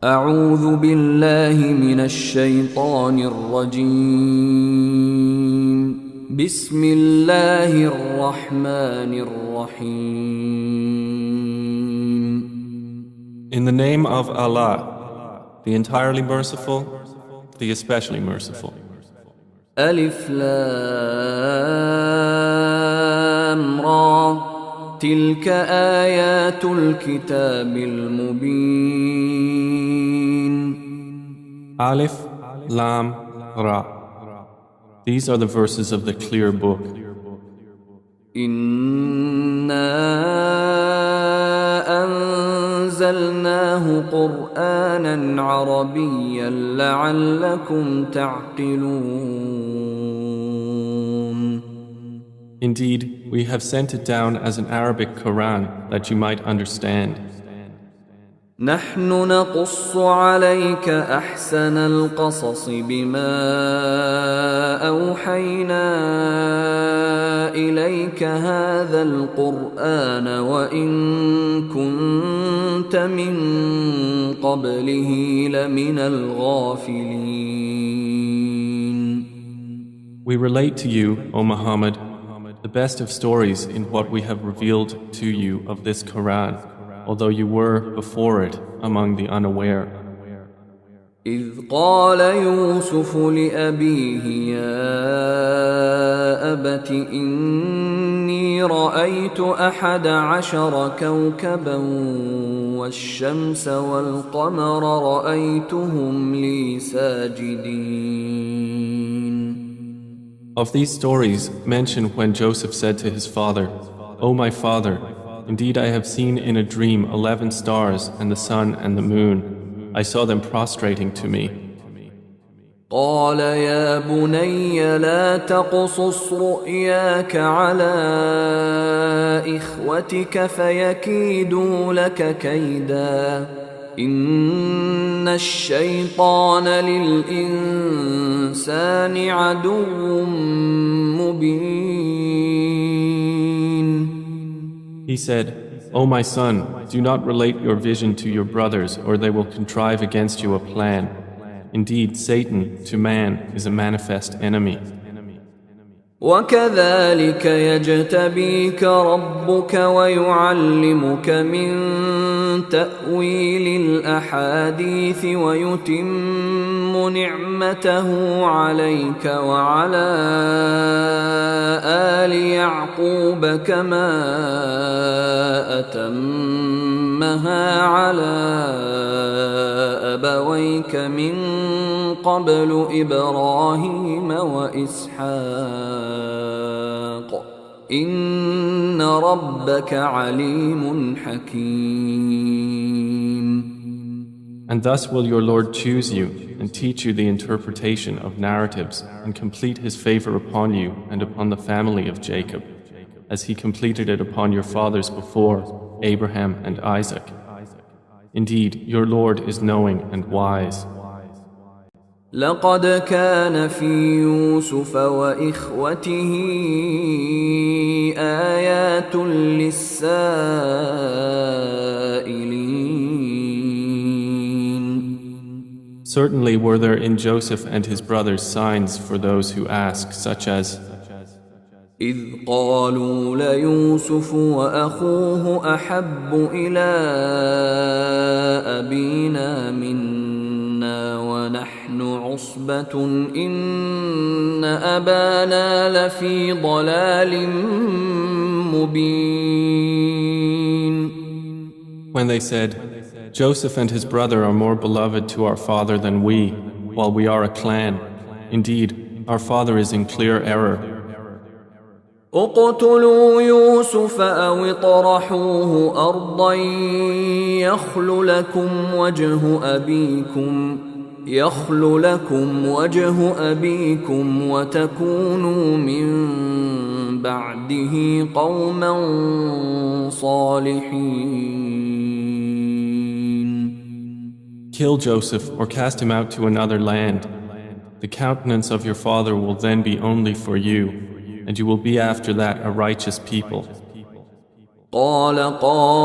أعوذ بالله من الشيطان الرجيم. بسم الله الرحمن الرحيم. In the name of Allah, the entirely merciful, the especially merciful. ألف لام را تلك آيات الكتاب المبين. Alif, Lam, Ra. These are the verses of the clear book. إنا أنزلناه قرآنا عربيا لعلكم تعقلون. Indeed, we have sent it down as an Arabic Quran that you might understand. نحن نقص عليك أحسن القصص بما أوحينا إليك هذا القرآن وإن كنت من قبله لمن الغافلين. We relate to you, O Muhammad, the best of stories in what we have revealed to you of this Quran, although you were before it among the unaware. إذ قال يوسف لأبيه يا أبت إني رأيت 11 كوكبا والشمس والقمر رأيتهم لي ساجدين. Of these stories, mention when Joseph said to his father, O my father, indeed I have seen in a dream 11 stars and the sun and the moon. I saw them prostrating to me. قال يا بني لا تقصص رؤياك على إخوتك فيكيدوا لك كيدا إن الشيطان للإنسان عدو مبين. He said, O my son, do not relate your vision to your brothers, or they will contrive against you a plan. Indeed, Satan, to man, is a manifest enemy. وكذلك يجتبيك ربك ويعلمك من تأويل الأحاديث ويتم نعمته عليك وعلى آل يعقوب كما أتمها على أبويك من قبل إبراهيم وإسحاق إن ربك عليم حكيم. And thus will your Lord choose you and teach you the interpretation of narratives and complete his favor upon you and upon the family of Jacob, as he completed it upon your fathers before, Abraham and Isaac. Indeed, your Lord is knowing and wise. لقد كان في يوسف وإخوته آيات للسائلين. Certainly were there in Joseph and his brothers signs for those who ask, such as إذ قالوا ليوسف وأخوه أحب إلى أبينا منا ونحن عصبة إن أبانا لفي ضلال مبين. When they said, Joseph and his brother are more beloved to our father than we, while we are a clan. Indeed, our father is in clear error. اقتلوا يوسف أو اطرحوه أرضا يخل لكم وجه أبيكم وتكونوا من بعده قوما صالحين. Kill Joseph or cast him out to another land. The countenance of your father will then be only for you, and you will be after that a righteous people. قال قائل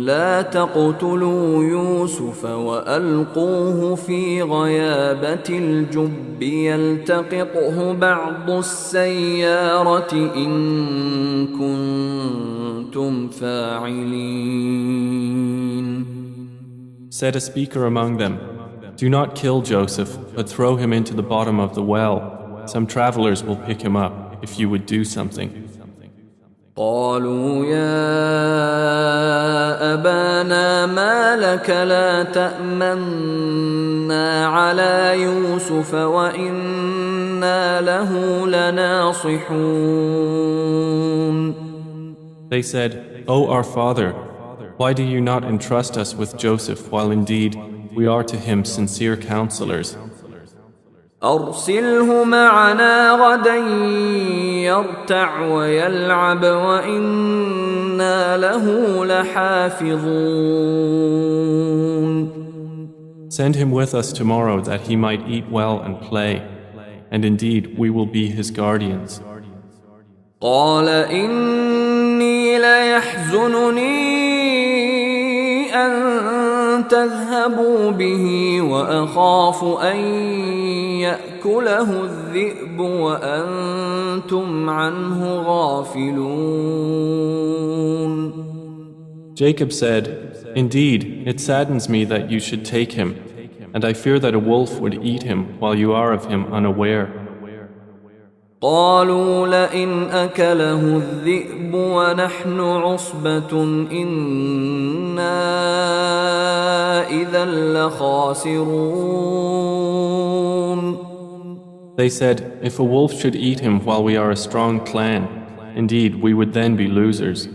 لا تقتلوا يوسف وألقوه في غيابة الجب يلتقطه بعض السيارة إن كنتم فاعلين. Said a speaker among them, "Do not kill Joseph, but throw him into the bottom of the well. Some travelers will pick him up if you would do something." قالوا يا أبانا ما لك لا تأمنا على يوسف وإنا له لناصحون. They said, "O our father, why do you not entrust us with Joseph while indeed we are to him sincere counselors? أرسله معنا غدا يرتع ويلعب وإنا له لحافظون. Send him with us tomorrow that he might eat well and play, and indeed we will be his guardians." قال إني ليحزنني أن تذهبوا به وأخاف أن يأكله الذئب وأنتم عنه غافلون. Jacob said, "Indeed, it saddens me that you should take him, and I fear that a wolf would eat him while you are of him unaware." قالوا لئن أكله الذئب ونحن عصبة إنا إذا لخاسرون. They said, "If a wolf should eat him while we are a strong clan, indeed we would then be losers."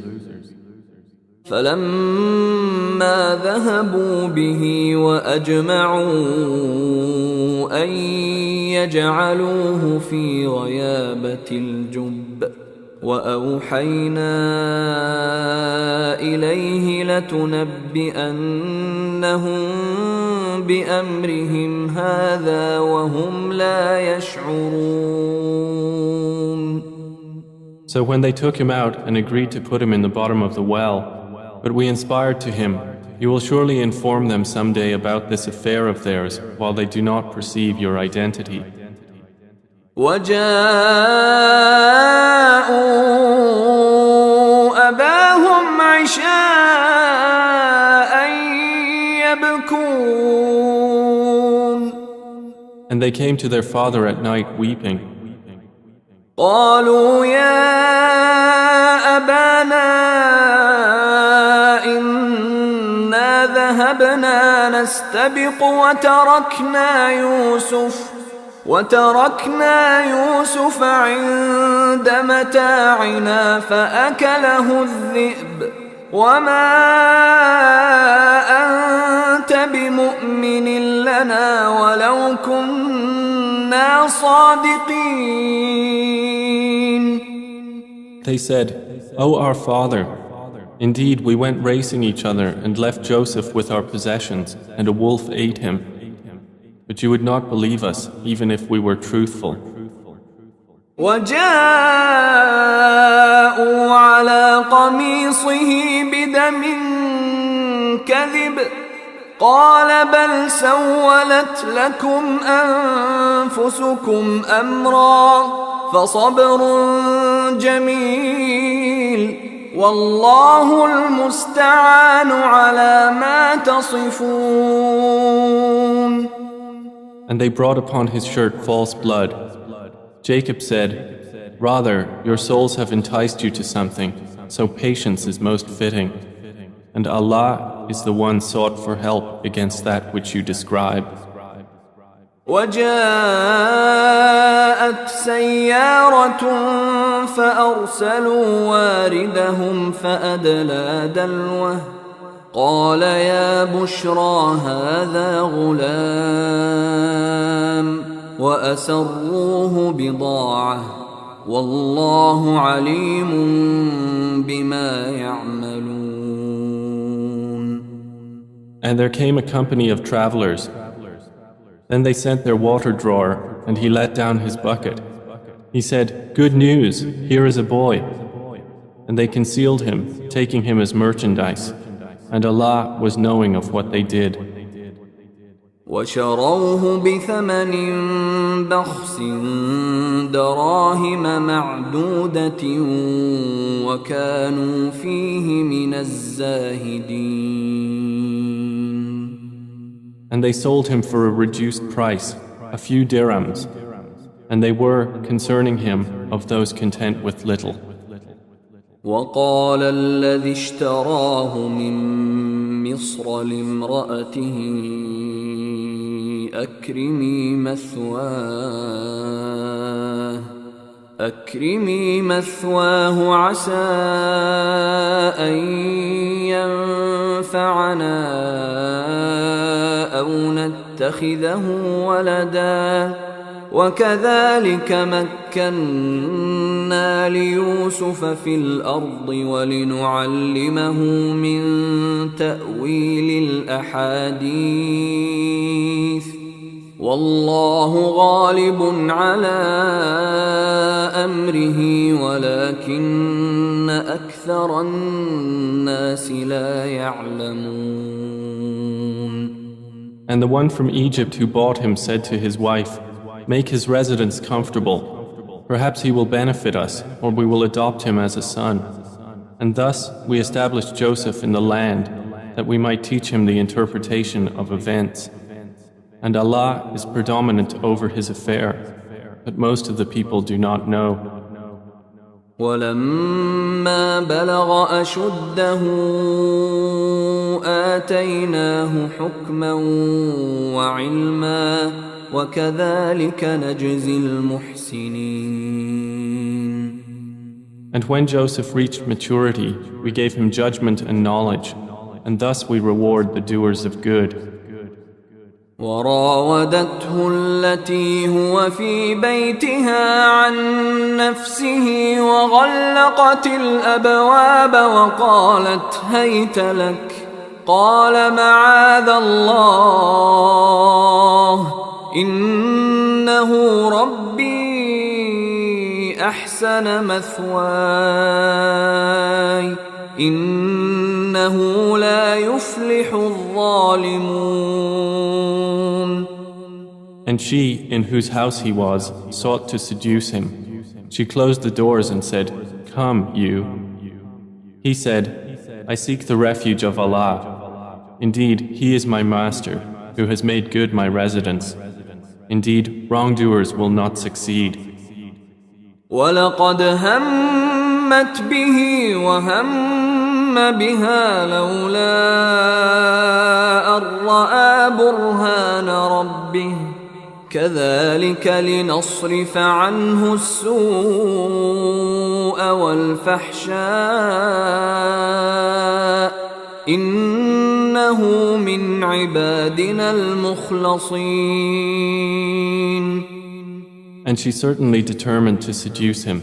فلما ذهبوا به وأجمعوا أن يجعلوه في غيابة الجب وأوحينا إليه لتنبئنهم بأمرهم هذا وهم لا يشعرون. So when they took him out and agreed to put him in the bottom of the well, but we inspired to him, "You will surely inform them someday about this affair of theirs while they do not perceive your identity." وجاءوا أباهم عشاء يبكون. And they came to their father at night weeping. قالوا يا أبانا إنا ذهبنا نستبق وتركنا يوسف عند متاعنا فأكله الذئب وما أنت بمؤمن لنا ولو كنا صادقين. They said, "O our father, indeed we went racing each other and left Joseph with our possessions, and a wolf ate him. But you would not believe us, even if we were truthful." وجاءوا على قميصه بدم كذب قال بل سولت لكم أنفسكم أمرا فصبر جميل والله المستعان على ما تصفون. And they brought upon his shirt false blood. Jacob said, "Rather, your souls have enticed you to something, so patience is most fitting. And Allah is the one sought for help against that which you describe." وجاءت سيارة فأرسلوا واردهم فأدلى دلوه قال يا بشرى هذا غلام وأسروه بضاعة والله عليم بما يعملون. And there came a company of travelers. Then they sent their water drawer, and he let down his bucket. He said, "Good news, here is a boy." And they concealed him, taking him as merchandise. and Allah was knowing of what they did. وشروه بثمن بخس دراهم معدودة وكانوا فيه من الزاهدين. And they sold him for a reduced price, a few dirhams, and they were, concerning him, of those content with little. وقال الذي اشتراه من مصر لامرأته أكرمي مثواه عسى أن ينفعنا أو نتخذه ولدا وكذلك مكنا ليوسف في الأرض ولنعلمه من تأويل الأحاديث والله غالب على أمره ولكن أكثر الناس لا يعلمون. And the one from Egypt who bought him said to his wife, "Make his residence comfortable. Perhaps he will benefit us, or we will adopt him as a son." And thus we established Joseph in the land, that we might teach him the interpretation of events. And Allah is predominant over his affair, but most of the people do not know. ولما بلغ أشده آتيناه حكما وعلما وكذلك نجزي المحسنين. And when Joseph reached maturity, we gave him judgment and knowledge, and thus we reward the doers of good. وراودته التي هو في بيتها عن نفسه وغلقت الأبواب وقالت هيت لك قال معاذ الله إنه ربي أحسن مثواي إنه لا يفلح الظالمون. And she, in whose house he was, sought to seduce him. She closed the doors and said, "Come, you." He said, "I seek the refuge of Allah. Indeed, He is my master, who has made good my residence. Indeed, wrongdoers will not succeed." وَلَقَدْ هَمَّتْ بِهِ وَهَمَّ بِهَا لَوْلَا أَن رَّأَىٰ بُرْهَانَ رَبِّهِ كَذَلِكَ لِنَصْرِفَ عَنْهُ السُّوءَ وَالْفَحْشَاءَ إِنَّهُ مِنْ عِبَادِنَا الْمُخْلَصِينَ. And she certainly determined to seduce him,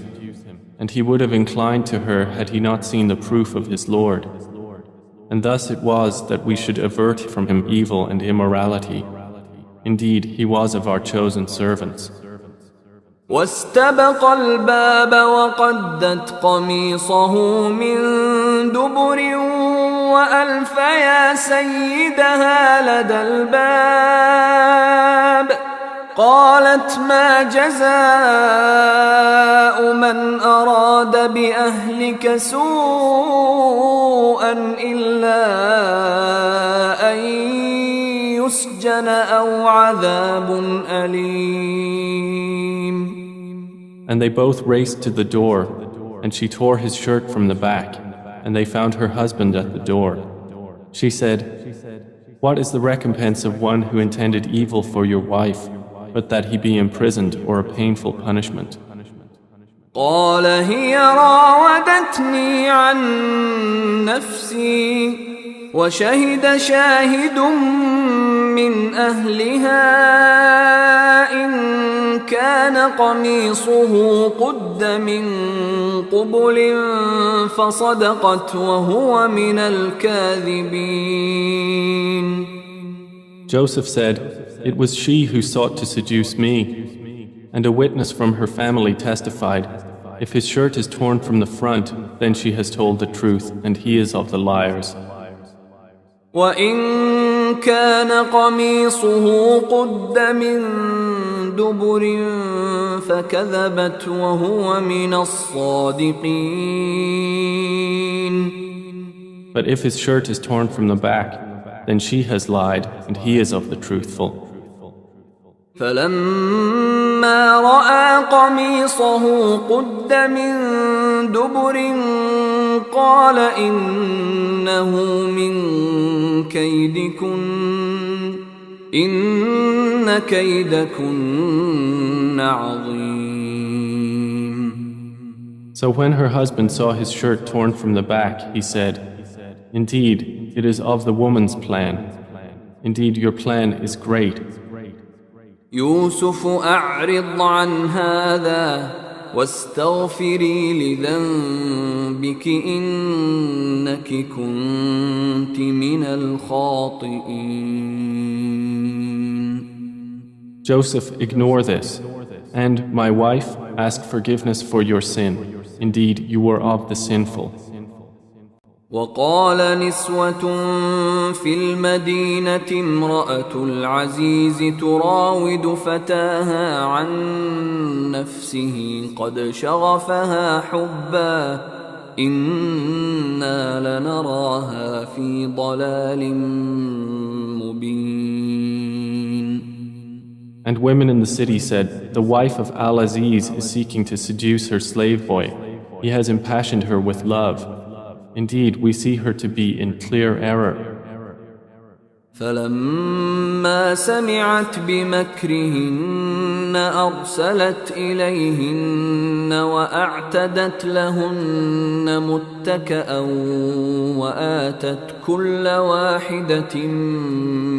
and he would have inclined to her had he not seen the proof of his Lord. And thus it was that we should avert from him evil and immorality. Indeed, he was of our chosen servants. واستبق الباب وقدت قميصه من دبر وألف يا سيدها لدى الباب قالت ما جزاء من أراد بأهلك سوءا إلا أن يسجن أو عذاب أليم. And they both raced to the door, and she tore his shirt from the back, and they found her husband at the door. She said, "What is the recompense of one who intended evil for your wife, but that he be imprisoned or a painful punishment?" قال هي راودتني عن نفسي وشهد شاهد من أهلها إن كان قميصه قد من قبل فصدقت وهو من الكاذبين. Joseph said, "It was she who sought to seduce me." And a witness from her family testified, "If his shirt is torn from the front, then she has told the truth, and he is of the liars." وإن كان قميصه قد من دبر فكذبت وهو من الصادقين. But if his shirt is torn from the back, then she has lied and he is of the truthful. فلما رأى قميصه قد من دبر قال إنه من كيدكن إن كيدكن عظيم. So when her husband saw his shirt torn from the back, he said, "Indeed, it is of the woman's plan. Indeed, your plan is great." يوسف أعرض عن هذا واستغفري لذنبك إنك كنت من الخاطئين. Joseph, ignore this, and my wife, ask forgiveness for your sin. Indeed, you were of the sinful. وقال نسوة في المدينة امرأة العزيز تراود فتاها عن نفسه قد شغفها حبا إنا لنراها في ضلال مبين. And women in the city said, the wife of Al-Aziz is seeking to seduce her slave boy. He has impassioned her with love. Indeed, we see her to be in clear error. فلما سمعت بمكرهن أرسلت إليهن وأعتدت لهن متكأ وآتت كل واحدة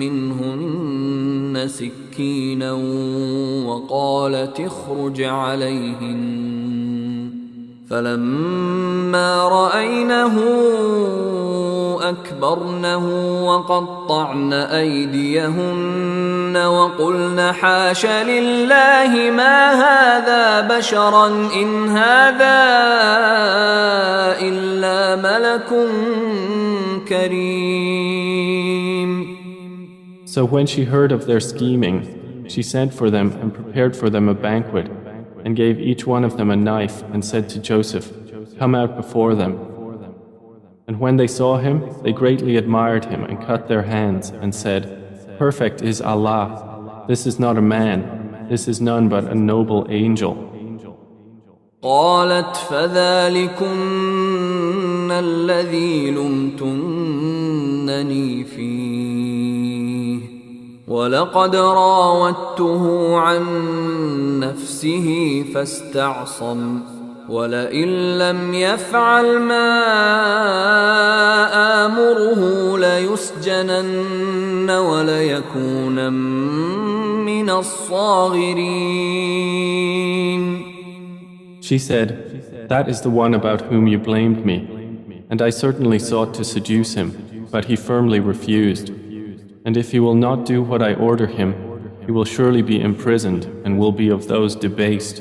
منهن سكينا وقالت اخرج عليهن فلما رأينه أكبرنه وقطعن أيديهن وقلن حاش لله ما هذا بشرا إن هذا إلا ملك كريم. So when she heard of their scheming, she sent for them and prepared for them a banquet, and gave each one of them a knife and said to Joseph, "Come out before them." And when they saw him, they greatly admired him and cut their hands and said, "Perfect is Allah. This is not a man. This is none but a noble angel." قالت فذلكن الذي لمتنني فيه ولقد راودته عن نفسه فاستعصم ولئن لم يفعل ما آمره ليسجنن وليكون من الصاغرين. She said, "That is the one about whom you blamed me, and I certainly sought to seduce him, but he firmly refused. And if he will not do what I order him, he will surely be imprisoned and will be of those debased."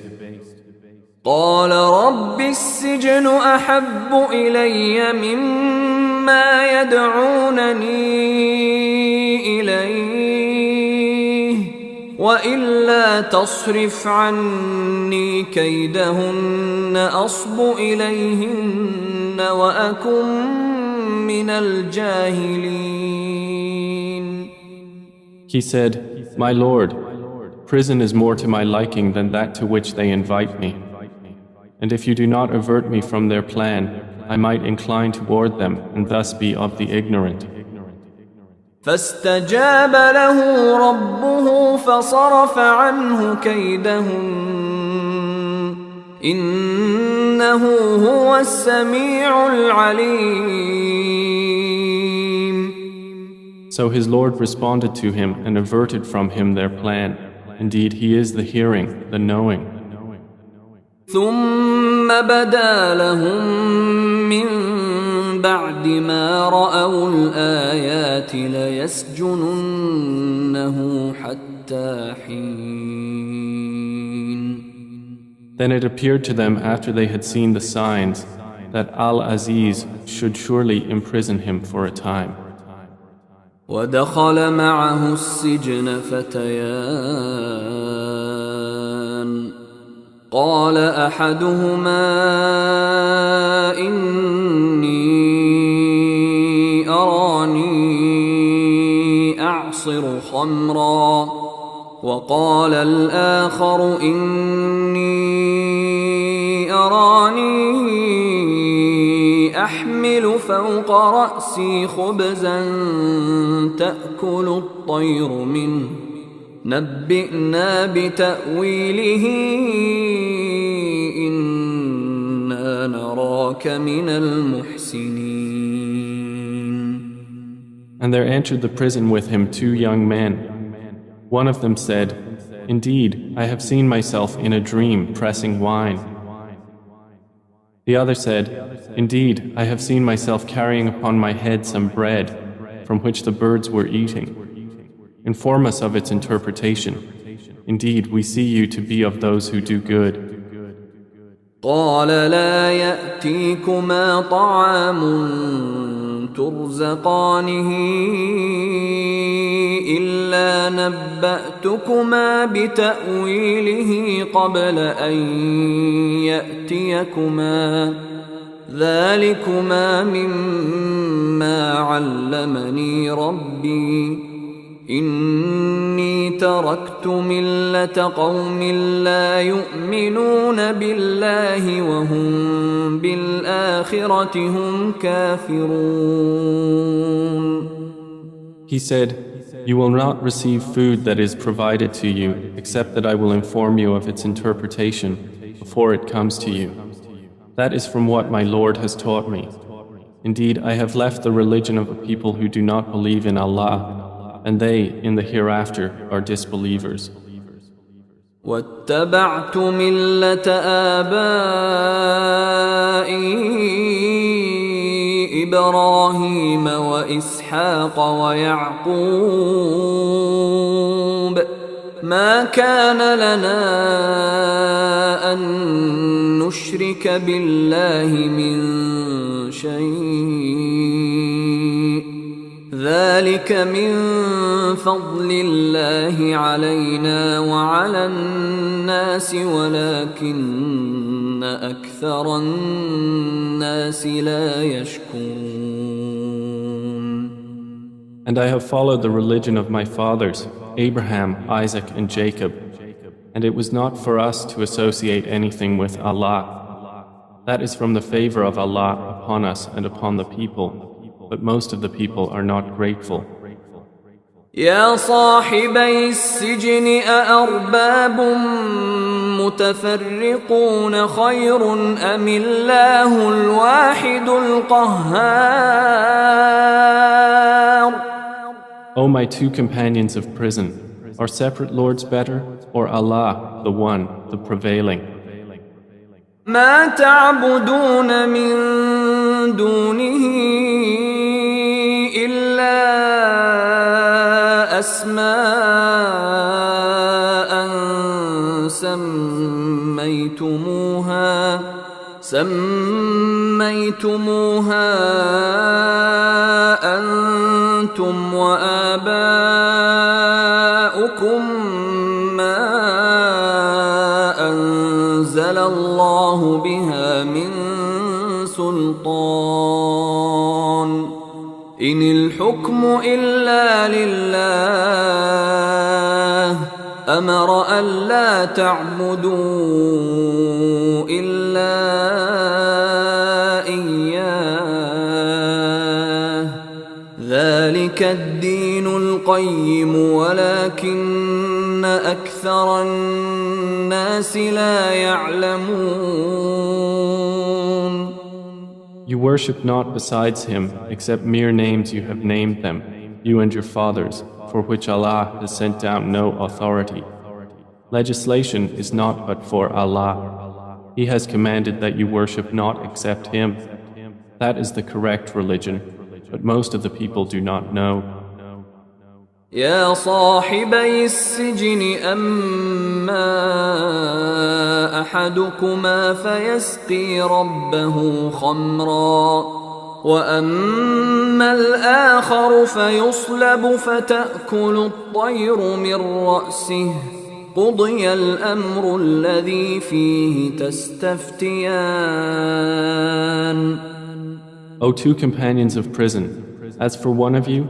قال رب السجن أحب إلي مما يدعونني إليه وإلا تصرف عني كيدهن أصب إليهن وأكن من الجاهلين. He said, "My Lord, prison is more to my liking than that to which they invite me. And if you do not avert me from their plan, I might incline toward them and thus be of the ignorant." فاستجاب له ربه فصرف عنه كيدهن إنه هو السميع العليم. So his Lord responded to him and averted from him their plan. Indeed, he is the hearing, the knowing. ثم بدا لهم من بعد ما رأوا الآيات ليسجننه حتى حين. Then it appeared to them after they had seen the signs that Al-Aziz should surely imprison him for a time. ودخل معه السجن فتيان قال أحدهما إني أراني أعصر خمرا وقال الآخر إني أراني أحمل فوق رأسي خبزا تأكل الطير منه نبئنا بتأويله إنا نراك من المحسنين. And there entered the prison with him 2 young men. One of them said, "Indeed, I have seen myself in a dream pressing wine." The other said, "Indeed, I have seen myself carrying upon my head some bread, from which the birds were eating. Inform us of its interpretation. Indeed, we see you to be of those who do good." قال لا يأتيكما طعام ترزقانه إلا نبأتكما بتأويله قبل أن يأتيكما ذلكما مما علمني ربي إني تركت ملة قوم لا يؤمنون بالله وهم بالآخرة هم كافرون. He said, "You will not receive food that is provided to you except that I will inform you of its interpretation before it comes to you. That is from what my Lord has taught me. Indeed, I have left the religion of a people who do not believe in Allah, and they in the hereafter are disbelievers." واتبعت ملة آبائي إبراهيم وإسحاق ويعقوب ما كان لنا أن نشرك بالله من شيء ذلك من فضل الله علينا وعلى الناس ولكن أكثر الناس لا يشكرون. And I have followed the religion of my fathers, Abraham, Isaac, and Jacob, and it was not for us to associate anything with Allah. That is from the favor of Allah upon us and upon the people, but most of the people are not grateful. يا صاحبي السجن أأرباب متفرقون خير أم الله الواحد القهار. O my 2 companions of prison, are separate lords better, or Allah, the one, the prevailing? ما تعبدون من دونه إلا أسماء سميتموها أنتم وآباؤكم ما أنزل الله بها من سلطان إن الحكم إلا لله أمر ألا تعبدوا إلا إياه ذلك الدين القيم ولكن أكثر الناس لا يعلمون. You worship not besides him except mere names you have named them, you and your fathers, for which Allah has sent down no authority. Legislation is not but for Allah. He has commanded that you worship not except Him. That is the correct religion, but most of the people do not know. يا صاحبي السجن أما أحدكما فيسقي ربه خمرا وأما الآخر فيصلب فتأكل الطير من رأسه قضي الأمر الذي فيه تستفتيان. O two companions of prison, as for one of you,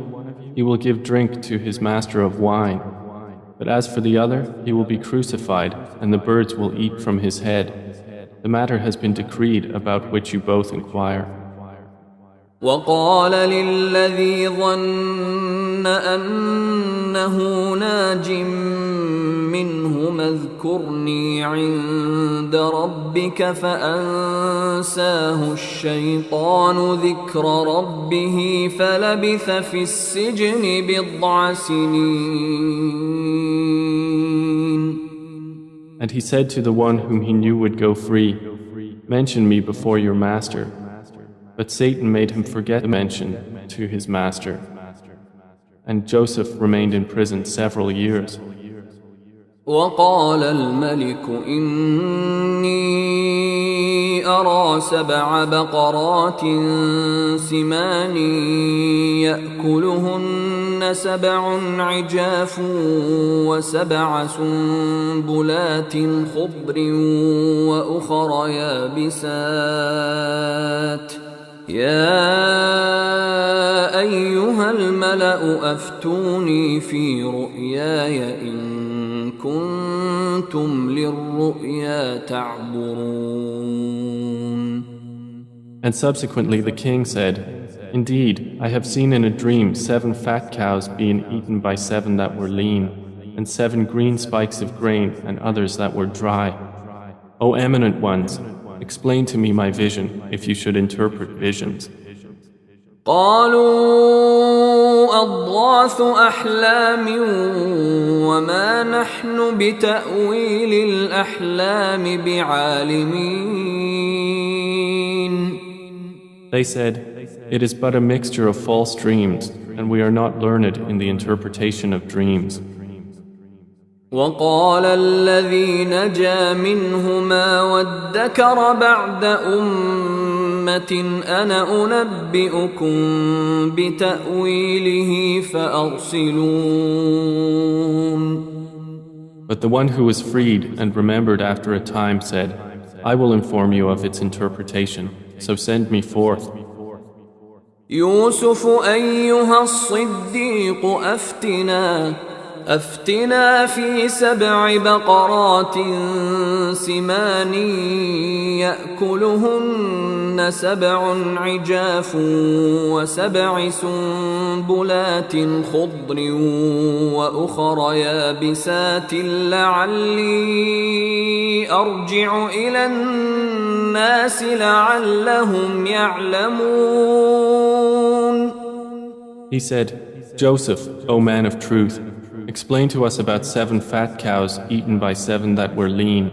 he will give drink to his master of wine, but as for the other, he will be crucified, and the birds will eat from his head. The matter has been decreed about which you both inquire. وقال للذي ظن أنه ناج منهما اذكرني عند ربك فأنساه الشيطان ذكر ربه فلبث في السجن بضع سنين. And he said to the one whom he knew would go free, "Mention me before your master." But Satan made him forget the mention to his master. And Joseph remained in prison several years. وقال الملك إني أرى 7 بقرات سمان يأكلهن 7 عجاف و7 سنبلات خضر وأخر يابسات يا أيها الملأ أفتوني في رؤياي إن كنتم للرؤيا تعبرون. And subsequently the king said, "Indeed, I have seen in a dream 7 fat cows being eaten by 7 that were lean, and 7 green spikes of grain and others that were dry. O eminent ones, explain to me my vision if you should interpret visions." قالوا أضغاث أحلام وما نحن بتأويل الأحلام بعالمين. They said, "It is but a mixture of false dreams, and we are not learned in the interpretation of dreams." وقال الذي نجا منهما وادكر بعد أمة أنا أنبئكم بتأويله فأرسلون. But the one who was freed and remembered after a time said, "I will inform you of its interpretation, so send me forth." يوسف أيها الصديق أفتنا في 7 بقرات سمان يأكلهن 7 عجاف و7 سنبلات خضر وأخر يابسات لعلي أرجع إلى الناس لعلهم يعلمون. He said, "Joseph, O man of truth, explain to us about 7 fat cows eaten by 7 that were lean,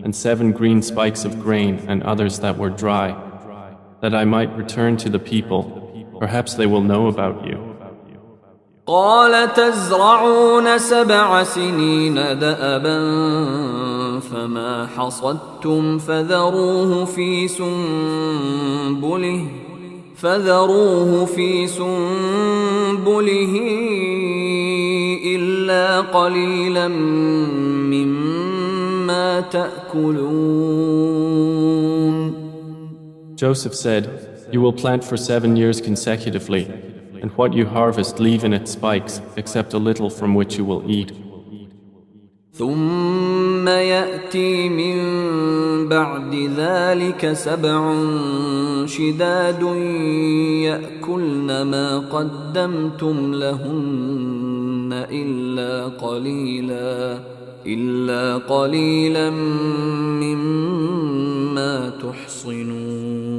and 7 green spikes of grain and others that were dry, that I might return to the people. Perhaps they will know about you." قال تزرعون 7 سنين دأبا فما حصدتم فذروه في سنبله إلا قليلا مما تأكلون. Joseph said, "You will plant for 7 years consecutively, and what you harvest leave in its spikes, except a little from which you will eat. ثم يأتي من بعد ذلك 7 شداد يأكلن ما قدمتم لهن إلا قليلا مما تحصنون.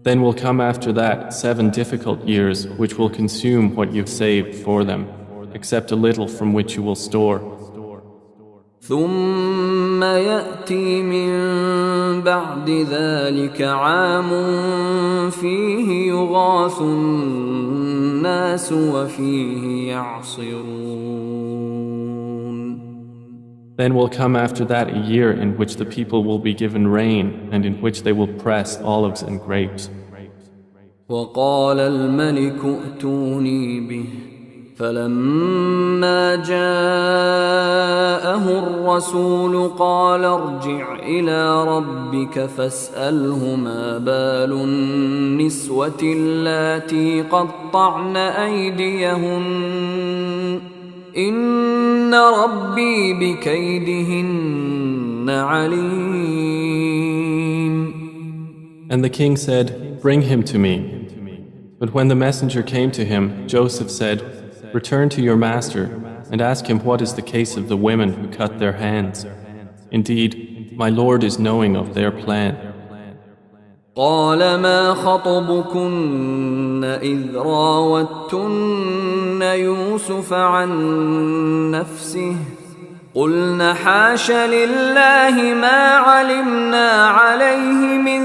Then will come after that 7 difficult years which will consume what you've saved for them, except a little from which you will store. ثم يأتي من بعد ذلك عام فيه يغاث الناس وفيه يعصرون. Then will come after that a year in which the people will be given rain and in which they will press olives and grapes. وقال الملك ائتوني به فلما جاءه الرسول قال ارجع إلى ربك فاسأله ما بال النسوة اللاتي قطعن أيديهن إن ربي بكيدهن عليم. And the king said, "Bring him to me." But when the messenger came to him, Joseph said, "Return to your master and ask him what is the case of the women who cut their hands. Indeed, my Lord is knowing of their plan." قال ما خطبكن إذ راوتن يوسف عن نفسه قلن حاش لله ما علمنا عليه من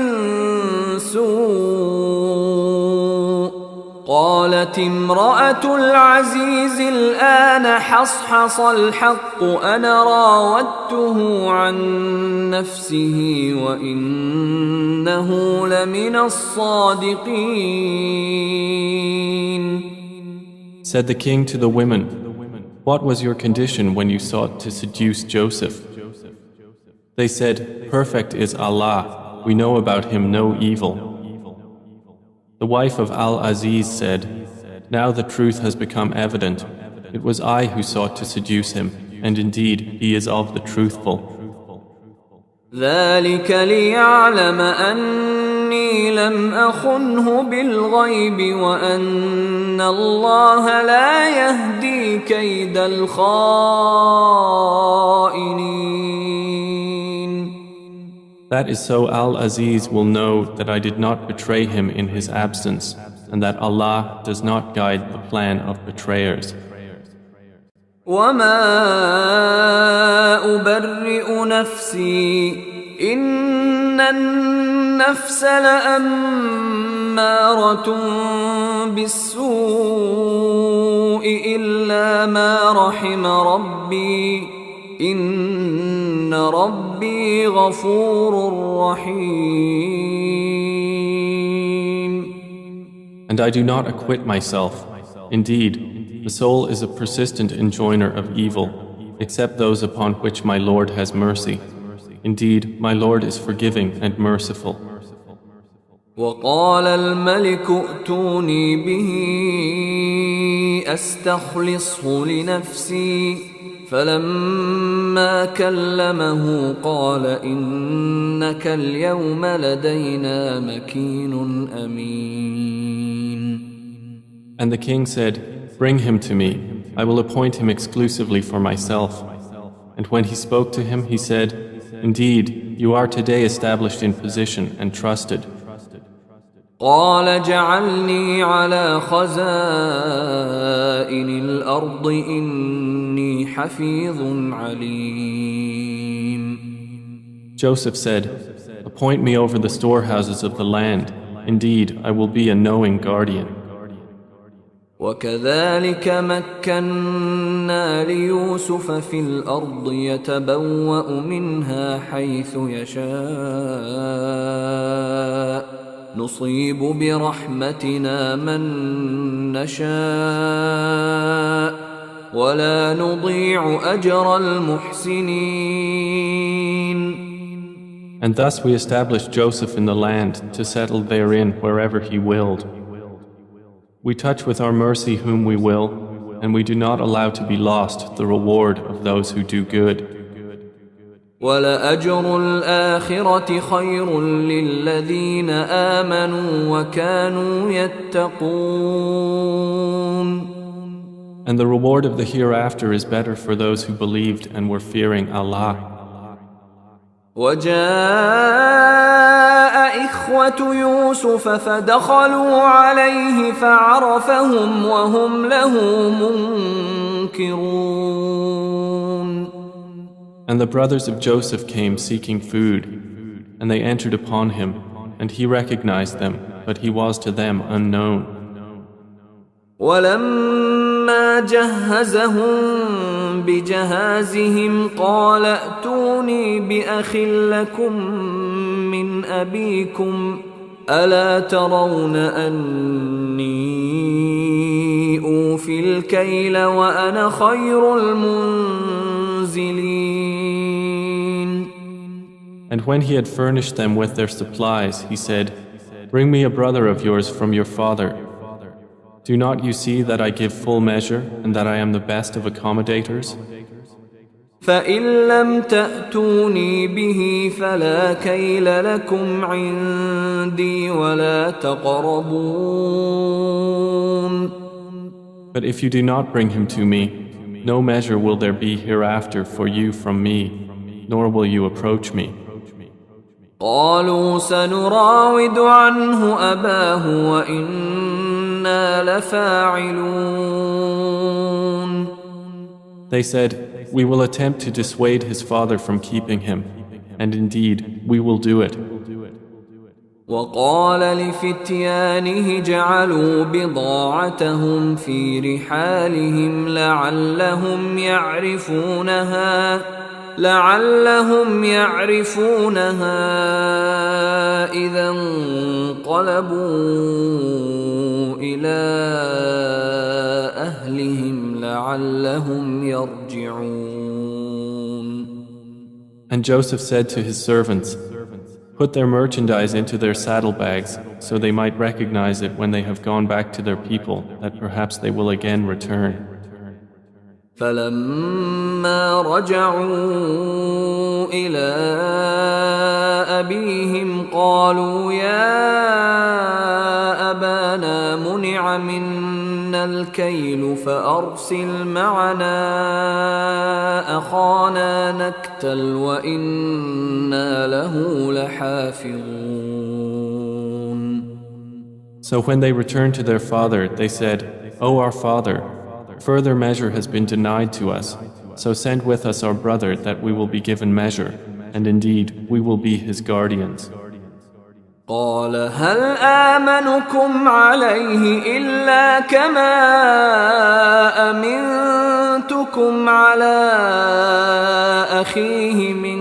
سوء قالت امرأة العزيز الآن حصحص الحق أنا راودته عن نفسه وإنه لمن الصادقين. Said the king to the women, "What was your condition when you sought to seduce Joseph?" They said, "Perfect is Allah, we know about him no evil." The wife of Al-Aziz said, "Now the truth has become evident. It was I who sought to seduce him, and indeed he is of the truthful." ذلك ليعلم أني لم أخنه بالغيب وأن الله لا يهدي كيد الخائنين. That is so Al-Aziz will know that I did not betray him in his absence, and that Allah does not guide the plan of betrayers. وما أبرئ نفسي إن النفس لأمارة بالسوء إلا ما رحم ربي إن ربي غفور رحيم. And I do not acquit myself. Indeed, the soul is a persistent enjoiner of evil, except those upon which my Lord has mercy. Indeed, my Lord is forgiving and merciful. وقال الملك ائتوني به أستخلصه لنفسي فلما كلمه قال إنك اليوم لدينا مكين أمين. And the king said, "Bring him to me. I will appoint him exclusively for myself." And when he spoke to him, he said, "Indeed, you are today established in position and trusted." قال جعلني على خزائن الأرض إني حفيظ عليم. Joseph said, "Appoint me over the storehouses of the land. Indeed, I will be a knowing guardian." وكذلك مكنا ليوسف في الأرض يتبوأ منها حيث يشاء نصيب برحمتنا من نشاء ولا نضيع أجر المحسنين. And thus we established Joseph in the land to settle therein wherever he willed. We touch with our mercy whom we will, and we do not allow to be lost the reward of those who do good. وَلَأَجْرُ الْآخِرَةِ خَيْرٌ لِلَّذِينَ آمَنُوا وَكَانُوا يَتَّقُونَ. And the reward of the hereafter is better for those who believed and were fearing Allah. وجاء إخوة يوسف فدخلوا عليه فعرفهم وهم له منكرون. And the brothers of Joseph came seeking food, and they entered upon him, and he recognized them, but he was to them unknown. ولما جهزهم بجهازهم قال ائتوني بأخ لكم من أبيكم ألا ترون أني أوفي الكيل وأنا خير المنزلين. And when he had furnished them with their supplies, he said, "Bring me a brother of yours from your father. Do not you see that I give full measure and that I am the best of accommodators? فإن لم تأتوني به فلا كيل لكم عندي ولا تقربون." But if you do not bring him to me, no measure will there be hereafter for you from me, nor will you approach me. قالوا سنراود عنه أباه وإنا لفاعلون. They said, "We will attempt to dissuade his father from keeping him, and indeed we will do it." وقال لفتيانه جعلوا بضاعتهم في رحالهم لعلهم يعرفونها إذا انقلبوا إلى أهلهم لعلهم يرجعون. And Joseph said to his servants, "Put their merchandise into their saddlebags, so they might recognize it when they have gone back to their people, that perhaps they will again return." فلما رجعوا إلى أبيهم قالوا يا أبانا منع منا الكيل فأرسل معنا أخانا نكتل وإنا له لحافظون. So when they returned to their father, they said, "O our father, further measure has been denied to us, so send with us our brother that we will be given measure, and indeed we will be his guardians." قال هل آمنكم عليه إلا كما أمنتكم على أخيه من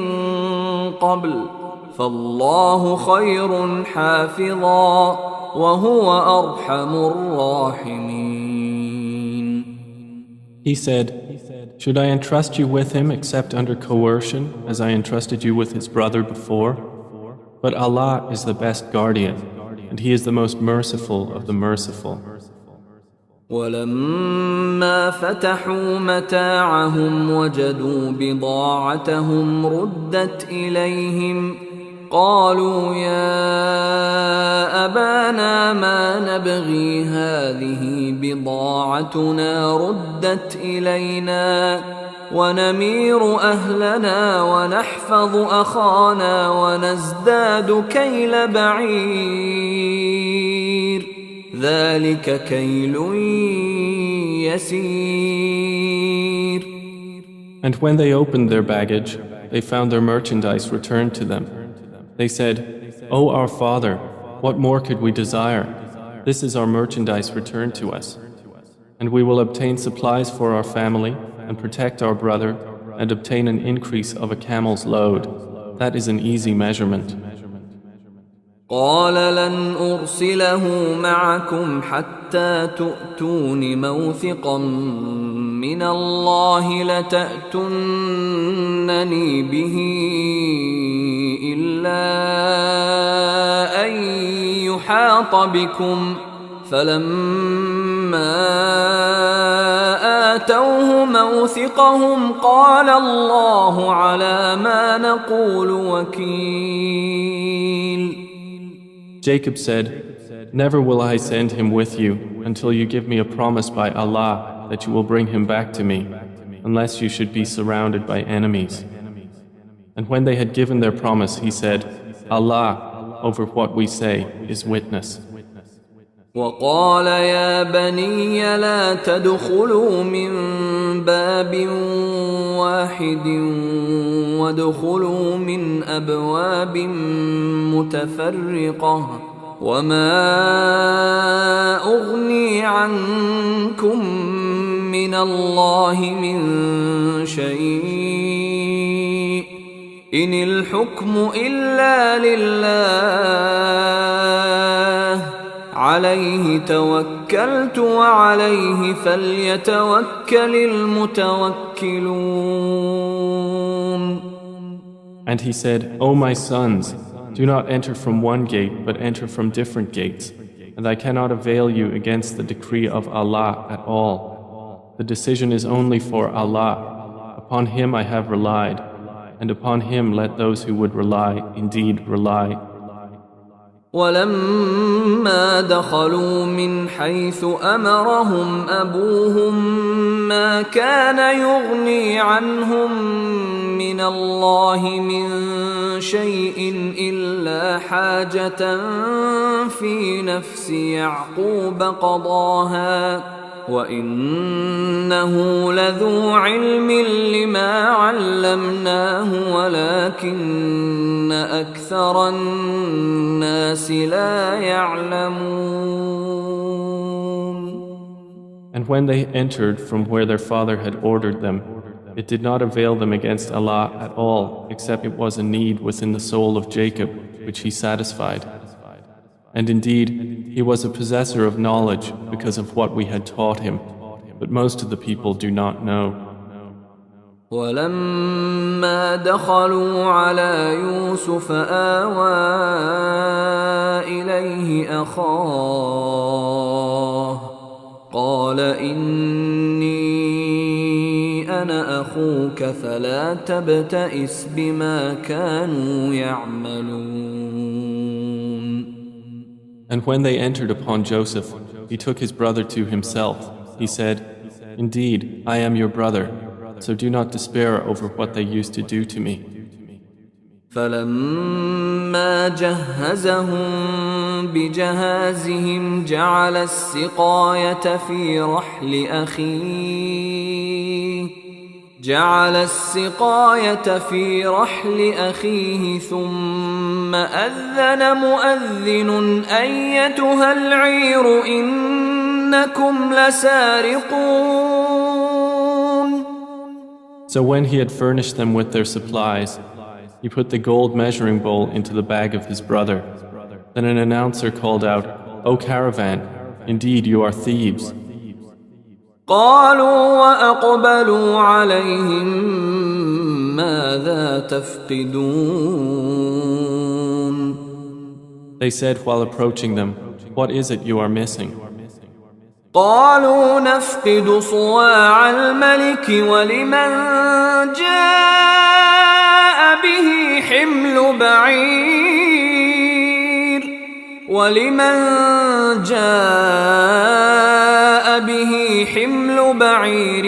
قبل فالله خير حافظا وهو أرحم الراحمين. He said, "Should I entrust you with him except under coercion, as I entrusted you with his brother before? But Allah is the best guardian, and He is the most merciful of the merciful." ولما فتحوا متاعهم وجدوا بضاعتهم ردت إليهم قالوا يا أبانا ما نبغي هذه بضاعتنا ردت إلينا ونمير أهلنا ونحفظ أخانا ونزداد كيل بعير ذلك كيل يسير. And when they opened their baggage, they found their merchandise returned to them. They said, "O our father, what more could we desire? This is our merchandise returned to us. And we will obtain supplies for our family and protect our brother and obtain an increase of a camel's load. That is an easy measurement." قال لن أرسله معكم حتى تؤتون موثقا من الله لتأتونني به إلا أن يحاط بكم فلما آتوه موثقهم قال الله على ما نقول وكيل. Jacob said, "Never will I send him with you until you give me a promise by Allah that you will bring him back to me, unless you should be surrounded by enemies." And when they had given their promise, he said, "Allah, over what we say, is witness." وقال يا بني لا تدخلوا من باب واحد وادخلوا من أبواب متفرقة وما أغني عنكم من الله من شيء إن الحكم إلا لله عليه توكلت وعليه فليتوكل المتوكلون. And he said, O my sons, do not enter from one gate, but enter from different gates. And I cannot avail you against the decree of Allah at all. The decision is only for Allah. Upon Him I have relied, and upon Him let those who would rely indeed rely. ولما دخلوا من حيث أمرهم أبوهم ما كان يغني عنهم من الله من شيء إلا حاجة في نفس يعقوب قضاها وإنه لذو علم لما علمناه ولكن أكثر الناس لا يعلمون. And when they entered from where their father had ordered them, it did not avail them against Allah at all, except it was a need within the soul of Jacob, which He satisfied. And indeed, he was a possessor of knowledge because of what we had taught him, but most of the people do not know. ولما دخلوا على يوسف آوى إليه أخاه قال إني أنا أخوك فلا تبتئس بما كانوا يعملون. And when they entered upon Joseph, he took his brother to himself. He said, Indeed, I am your brother, so do not despair over what they used to do to me. فلما جهزهم بجهازهم جعل السقاية في رحل أخيه ثم أذن مؤذن أيتها العير إنكم لسارقون. So when he had furnished them with their supplies, he put the gold measuring bowl into the bag of his brother. Then an announcer called out, O caravan, indeed you are thieves. قالوا وأقبلوا عليهم ماذا تفقدون. They said while approaching them, What is it you are missing? قالوا نفقد صواع الملك ولمن جاء به حمل بعير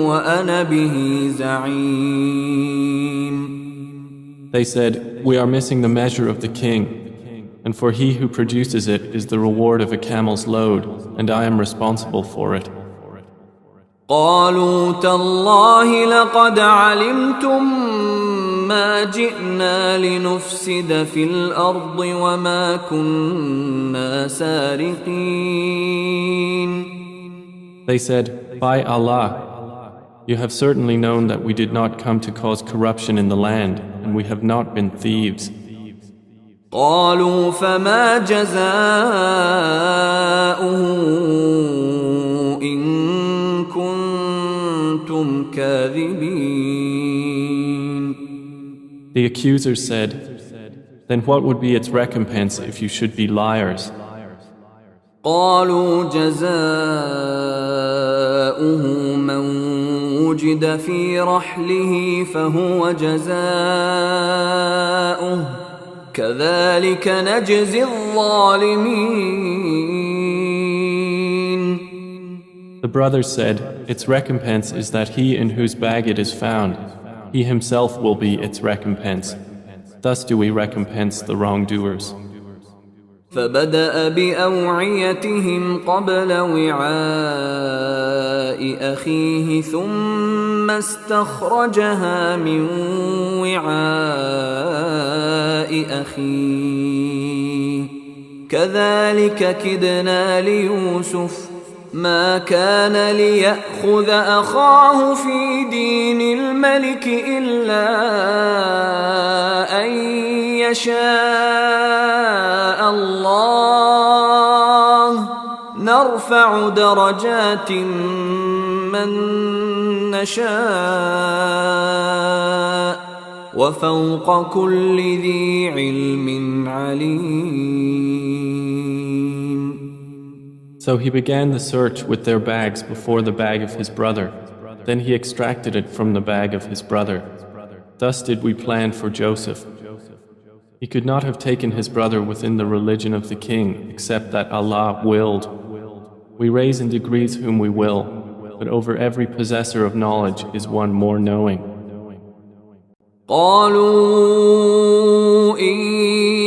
وأنا به زعيم. They said, We are missing the measure of the king, and for he who produces it is the reward of a camel's load, and I am responsible for it. قالوا تالله لقد علمتم ما جئنا لنفسد في الأرض وما كنا سارقين. They said, By Allah, you have certainly known that we did not come to cause corruption in the land, and we have not been thieves. قالوا فما جزاؤه إن كنتم كاذبين. The accusers said, Then what would be its recompense if you should be liars? قالوا جزاؤه من وجد في رحله فهو جزاؤه كذلك نجزي الظالمين. The brothers said, Its recompense is that he in whose bag it is found, he himself will be its recompense. Thus do we recompense the wrongdoers. فبدأ بأوعيتهم قبل وعاء أخيه ثم استخرجها من وعاء أخيه كذلك كدنا ليوسف ما كان ليأخذ أخاه في دين الملك إلا أن يشاء الله نرفع درجات من نشاء وفوق كل ذي علم عليم. So he began the search with their bags before the bag of his brother. Then he extracted it from the bag of his brother. Thus did we plan for Joseph. He could not have taken his brother within the religion of the king except that Allah willed. We raise in degrees whom we will, but over every possessor of knowledge is one more knowing. قالوا إن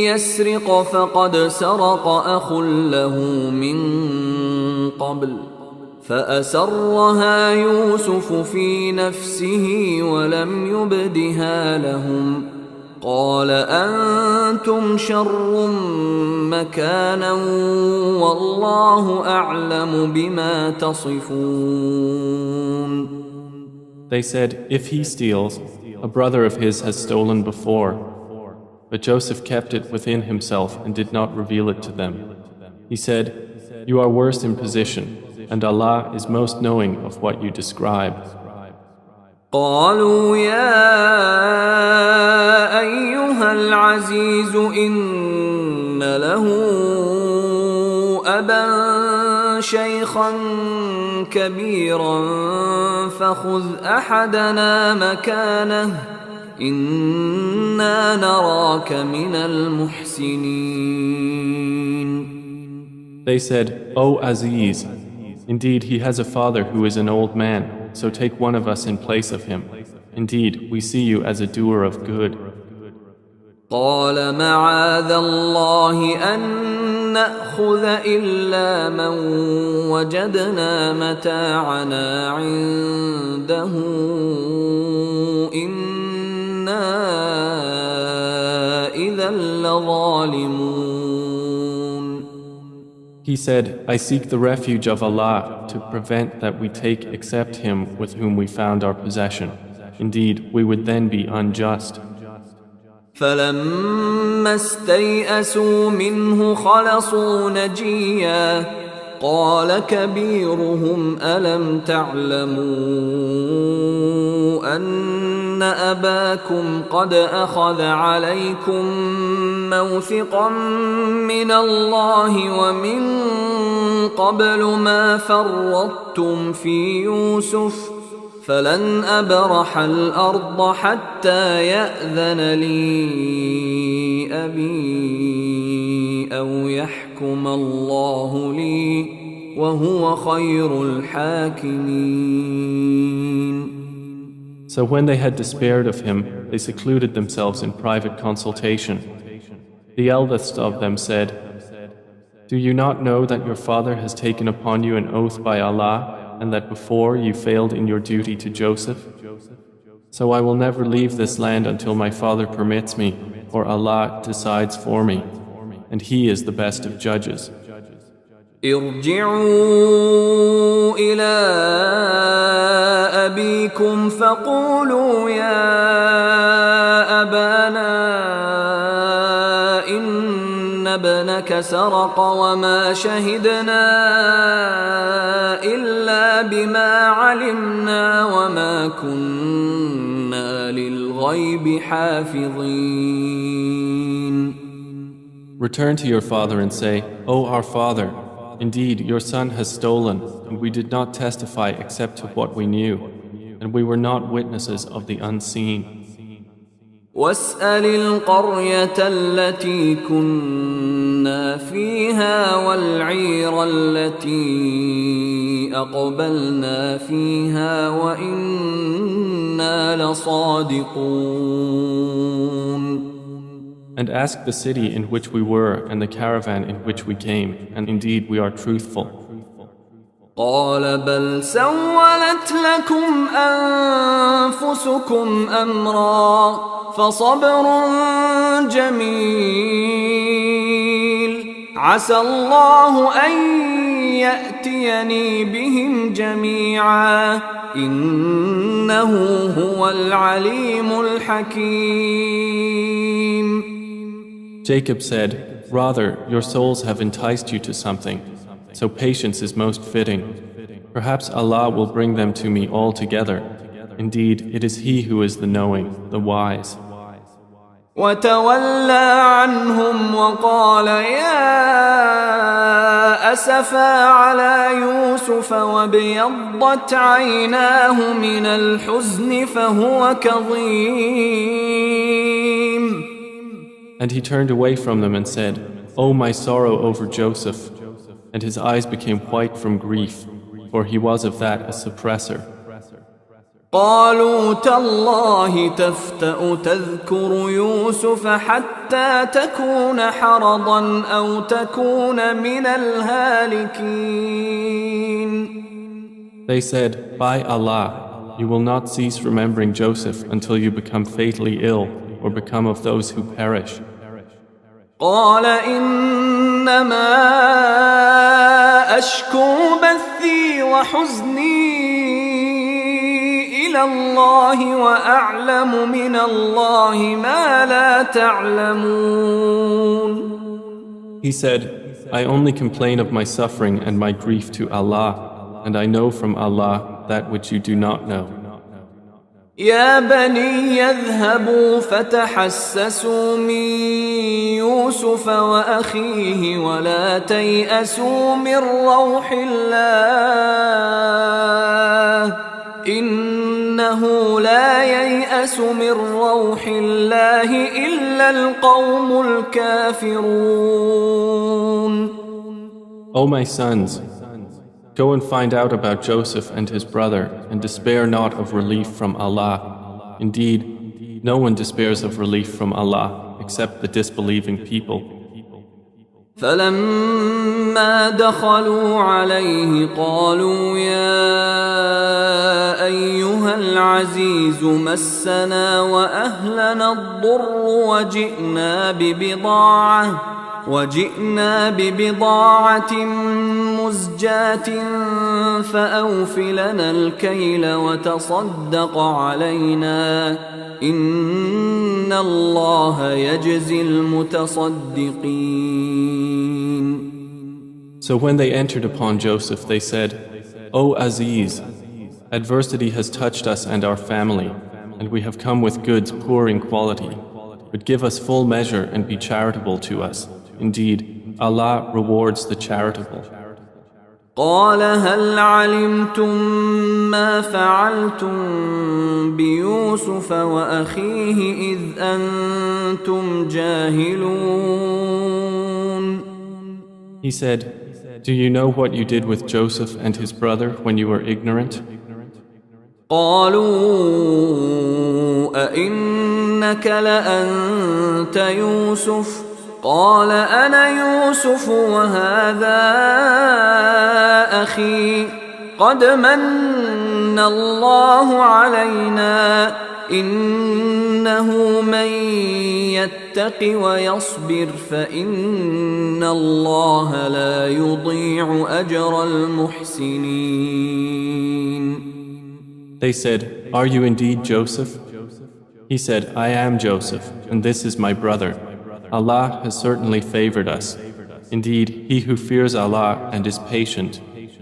يسرق فقد سرق أخ له من قبل فأسرها يوسف في نفسه ولم يبدها لهم قال أنتم شر مكانا والله أعلم بما تصفون. They said, if he steals, a brother of his has stolen before. But Joseph kept it within himself and did not reveal it to them. He said, you are worse in position, and Allah is most knowing of what you describe. قالوا يا أيها العزيز إن له أبا شيخا كبيرا فخذ أحدنا مكانه إنا نراك من المحسنين. They said, O Aziz, indeed he has a father who is an old man, so take one of us in place of him. Indeed, we see you as a doer of good. قال معاذ الله أن نأخذ إلا من وجدنا متاعنا عنده إنا إذا لظالمون. He said, I seek the refuge of Allah to prevent that we take except him with whom we found our possession. Indeed, we would then be unjust. فلما استيئسوا منه خلصوا نجيا قال كبيرهم ألم تعلموا أن أباكم قد أخذ عليكم موثقا من الله ومن قبل ما فرطتم في يوسف فلن أبرح الأرض حتى يأذن لي أبي أو يحكم الله لي وهو خير الحاكمين. So when they had despaired of him, they secluded themselves in private consultation. The eldest of them said, do you not know that your father has taken upon you an oath by Allah and that before you failed in your duty to Joseph? So I will never leave this land until my father permits me, or Allah decides for me, and He is the best of judges. ارجعوا إلى أبيكم فقولوا يا أبانا إن ابنك سرق وما شهدنا إلا بما علمنا وما كنا للغيب حافظين. Return to your father and say, O our father, indeed your son has stolen, and we did not testify except to what we knew, and we were not witnesses of the unseen. واسأل القرية التي كنا فيها والعير التي أقبلنا فيها وإنا لصادقون. And ask the city in which we were and the caravan in which we came, and indeed we are truthful. قال بل سولت لكم أنفسكم أمرا فصبر جميل عسى الله أن يأتيني بهم جميعا إنه هو العليم الحكيم. Jacob said, "Rather, your souls have enticed you to something, so patience is most fitting. Perhaps Allah will bring them to me all together. Indeed, it is He who is the knowing, the wise." وتولى عنهم وقال يا أسفا على يوسف وابيضت عيناه من الحزن فهو كظيم. And he turned away from them and said, "Oh, my sorrow over Joseph." And his eyes became white from grief, for he was of that a suppressor. قالوا تالله تفتأ تذكر يوسف حتى تكون حرضا أو تكون من الهالكين. They said, "By Allah, you will not cease remembering Joseph until you become fatally ill or become of those who perish." قال إنما أشكو بثي وحزني إلى الله وأعلم من الله ما لا تعلمون. He said, "I only complain of my suffering and my grief to Allah, and I know from Allah that which you do not know." يا بني يذهبوا فتحسسوا من يوسف وأخيه ولا تيأسوا من روح الله إنه لا ييأس من روح الله إلا القوم الكافرون. O my sons, go and find out about Joseph and his brother, and despair not of relief from Allah. Indeed, no one despairs of relief from Allah except the disbelieving people. فلما دخلوا عليه قالوا يا أيها العزيز مسنا وأهلنا الضر وجئنا ببضاعة مزجاة فأوف لنا الكيل وتصدق علينا إن الله يجزي المتصدقين. So when they entered upon Joseph, they said, "O Aziz, adversity has touched us and our family, and we have come with goods poor in quality. But give us full measure and be charitable to us. Indeed, Allah rewards the charitable." قال هل علمتم ما فعلتم بيوسف وأخيه إذ أنتم جاهلون. He said, "Do you know what you did with Joseph and his brother when you were ignorant?" قالوا أئنك لأنت يوسف قال أنا يوسف وهذا أخي قد من الله علينا إنه من يتق ويصبر فإن الله لا يضيع أجر المحسنين. They said, "Are you indeed Joseph?" He said, "I am Joseph, and this is my brother. Allah has certainly favored us. Indeed, he who fears Allah and is patient,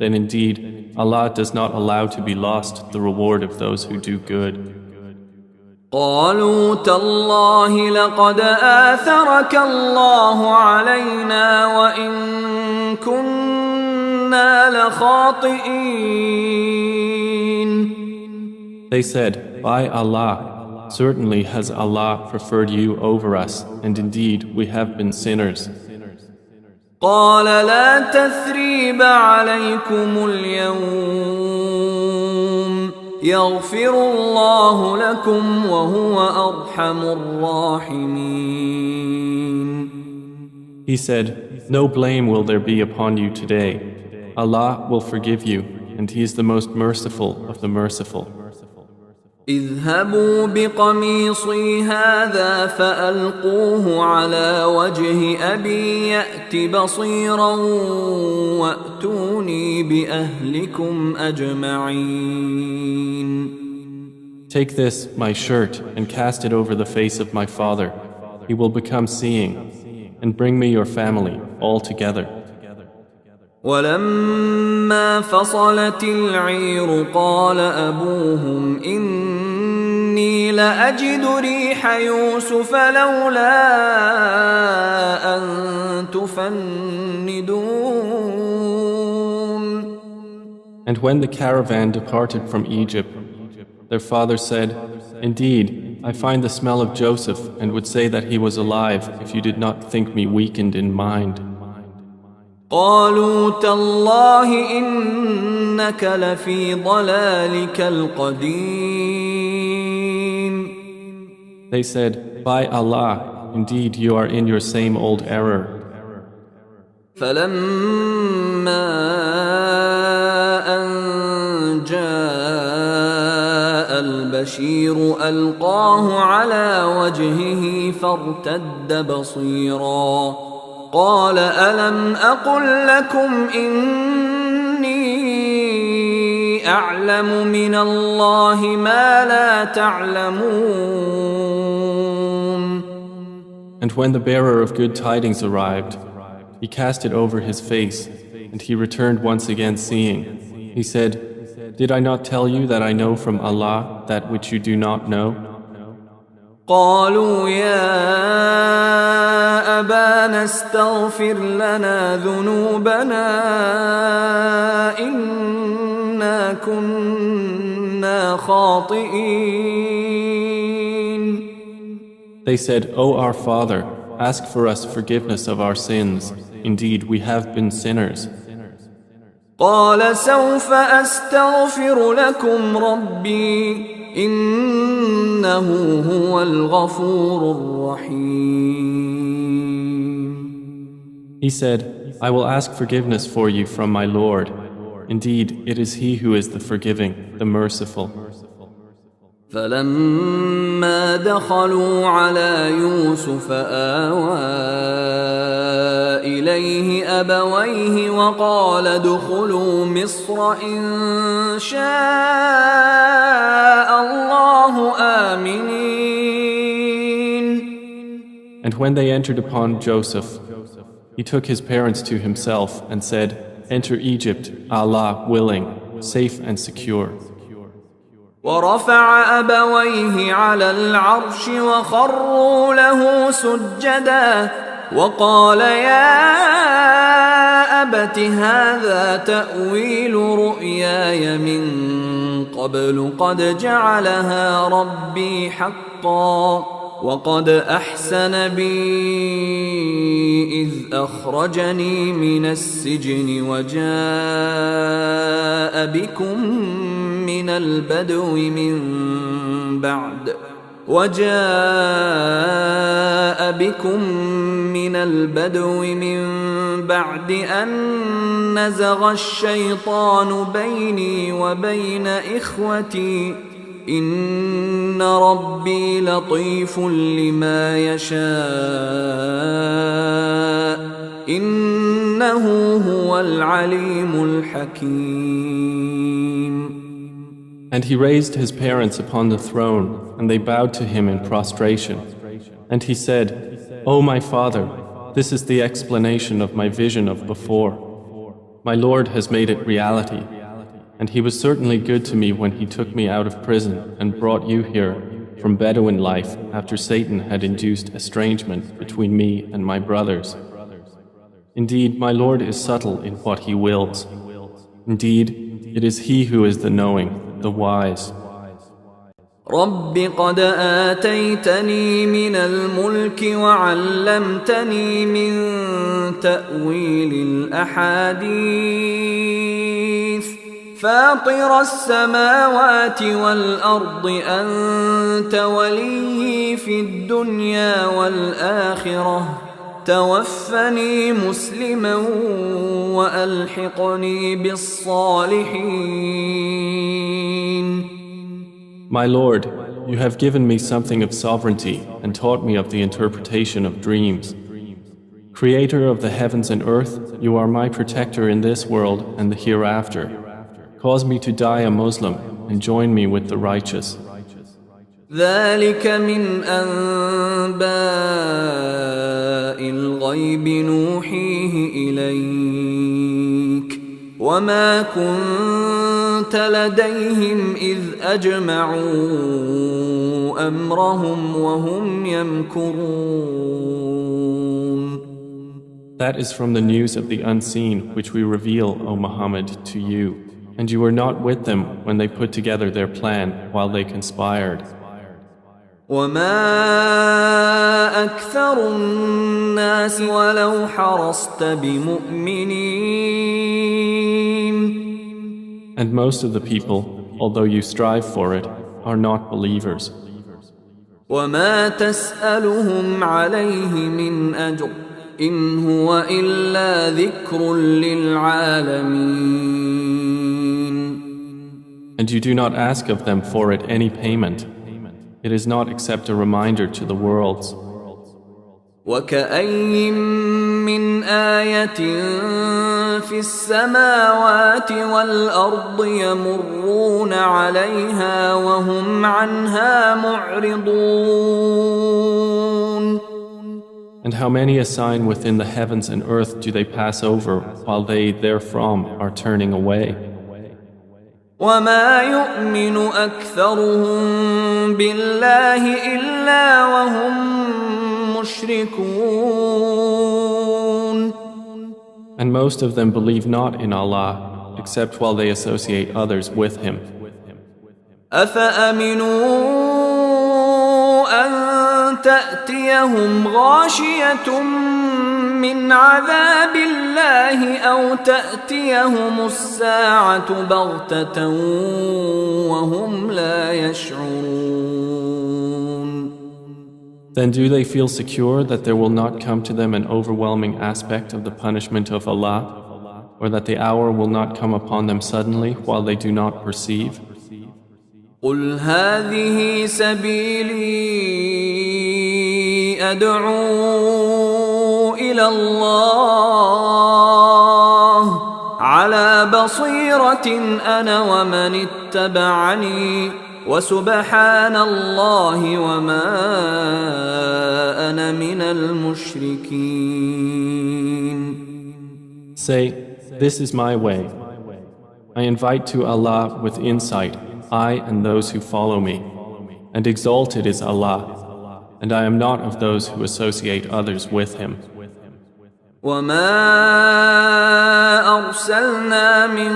then indeed Allah does not allow to be lost the reward of those who do good." قالوا تالله لقد آثرك الله علينا وإن كنا لخاطئين. They said, "By Allah, certainly has Allah preferred you over us, and indeed we have been sinners." قال لا تثريب عليكم اليوم يغفر الله لكم وهو أرحم الراحمين. He said, "No blame will there be upon you today. Allah will forgive you, and He is the most merciful of the merciful. اذهبوا بقميصي هذا فألقوه على وجه أبي يأت بصيرا وأتوني بأهلكم أجمعين. Take this, my shirt, and cast it over the face of my father. He will become seeing. And bring me your family, all together. ولما فصلت العير قال أبوهم إني لأجد ريح يوسف لولا أن تفندون. And when the caravan departed from Egypt, their father said, Indeed, I find the smell of Joseph and would say that he was alive if you did not think me weakened in mind. قالوا تالله إنك لفي ضلالك القديم. They said, By Allah, indeed you are in your same old error. فلما أن جاء البشير ألقاه على وجهه فارتد بصيرا قال ألم أقل لكم إني أعلم من الله ما لا تعلمون. And when the bearer of good tidings arrived, he cast it over his face, and he returned once again seeing. He said, Did I not tell you that I know from Allah that which you do not know? قالوا يا أبانا استغفر لنا ذنوبنا إنا كنا خاطئين. They said, O our Father, ask for us forgiveness of our sins. Indeed, we have been sinners. قال سوف أستغفر لكم ربي إنه هو الغفور الرحيم. He said, I will ask forgiveness for you from my Lord. Indeed, it is He who is the forgiving, the merciful. فلما دخلوا على يوسف آوى إليه أبويه وقال ادخلوا مصر إن شاء الله آمنين. And when they entered upon Joseph, he took his parents to himself and said, Enter Egypt, Allah willing, safe and secure. ورفع أبويه على العرش وخروا له سجدا وقال يا أبت هذا تأويل رؤياي من قبل قد جعلها ربي حقا وقد أحسن بي إذ أخرجني من السجن وجاء بكم من البدو من بعد أن نزغ الشيطان بيني وبين إخوتي إن ربي لطيف لما يشاء إنه هو العليم الحكيم. And he raised his parents upon the throne, and they bowed to him in prostration. And he said, O my father, this is the explanation of my vision of before. My Lord has made it reality. And he was certainly good to me when he took me out of prison and brought you here from Bedouin life after Satan had induced estrangement between me and my brothers. Indeed, my Lord is subtle in what he wills. Indeed, it is he who is the knowing, the wise. رب قد آتيتني من الملك وعلمتني من تأويل الأحاديث فاطر السماوات والأرض أنت ولي في الدنيا والآخرة توفني مسلما وألحقني بالصالحين. My Lord, you have given me something of sovereignty and taught me of the interpretation of dreams. Creator of the heavens and earth, you are my protector in this world and the hereafter. Cause me to die a Muslim and join me with the righteous. ذلك من أنباء الغيب نوحيه إليك وما كنت لديهم إذ أجمعوا أمرهم وهم يمكرون. That is from the news of the unseen which we reveal, O Muhammad, to you, and you were not with them when they put together their plan while they conspired. وما أكثر الناس ولو حرصت بمؤمنين. And most of the people, although you strive for it, are not believers. وما تسألهم عليه من أجر إن هو إلا ذكر للعالمين. And you do not ask of them for it any payment. It is not except a reminder to the worlds. وكأي من آية في السماوات والأرض يمرون عليها وهم عنها معرضون. And how many a sign within the heavens and earth do they pass over while they therefrom are turning away? وما يؤمن أكثرهم بالله إلا وهم مشركون. And most of them believe not in Allah except while they associate others with Him. أفأمنوا أن تأتيهم غاشية من عذاب الله أو تأتيهم الساعة بغتة وهم لا يشعرون. Then do they feel secure that there will not come to them an overwhelming aspect of the punishment of Allah, or that the hour will not come upon them suddenly while they do not perceive? قل هذه سبيلي أدعو إلى الله على بصيرة أنا ومن اتبعني وسبحان الله وما أنا من المشركين. Say, this is my way. I invite to Allah with insight, I and those who follow me, and exalted is Allah, and I am not of those who associate others with Him. وما أرسلنا من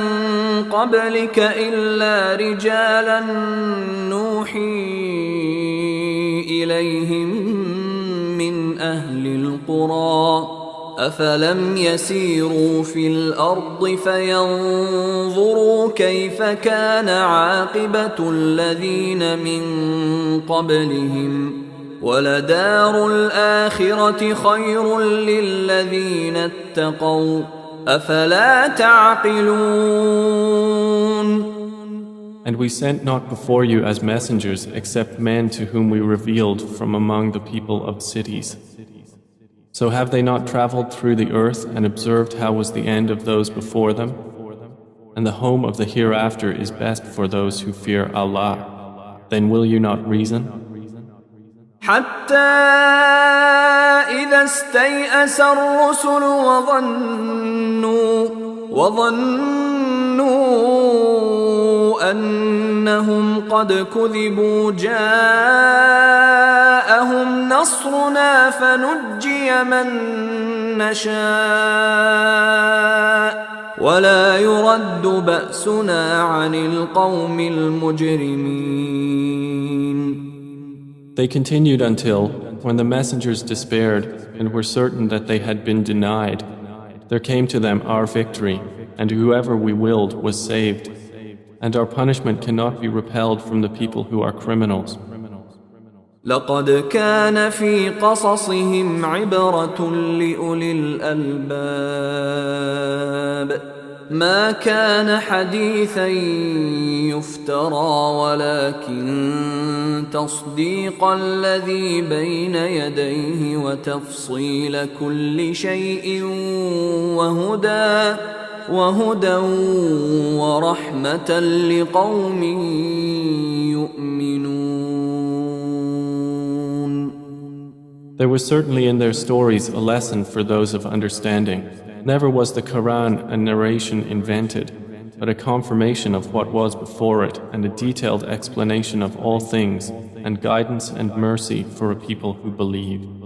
قبلك إلا رجالا نوحي إليهم من أهل القرى أفلم يسيروا في الأرض فينظروا كيف كان عاقبة الذين من قبلهم ولدار الآخرة خير للذين اتقوا أفلا تعقلون. And we sent not before you as messengers except men to whom we revealed from among the people of cities. So have they not traveled through the earth and observed how was the end of those before them? And the home of the hereafter is best for those who fear Allah. Then will you not reason? حتى إذا استيأس الرسل وظنوا أنهم قد كذبوا جاءهم نصرنا فنجي من نشاء ولا يرد بأسنا عن القوم المجرمين. They continued until, when the messengers despaired and were certain that they had been denied, there came to them our victory, and whoever we willed was saved, and our punishment cannot be repelled from the people who are criminals. لقد كان في قصصهم عبرة لأولي الألباب ما كان حديثا يفترى ولكن تصديق الذي بين يديه وتفصيل كل شيء وهدى ورحمة لقوم يؤمنون. There was certainly in their stories a lesson for those of understanding. Never was the Quran a narration invented, but a confirmation of what was before it and a detailed explanation of all things and guidance and mercy for a people who believe.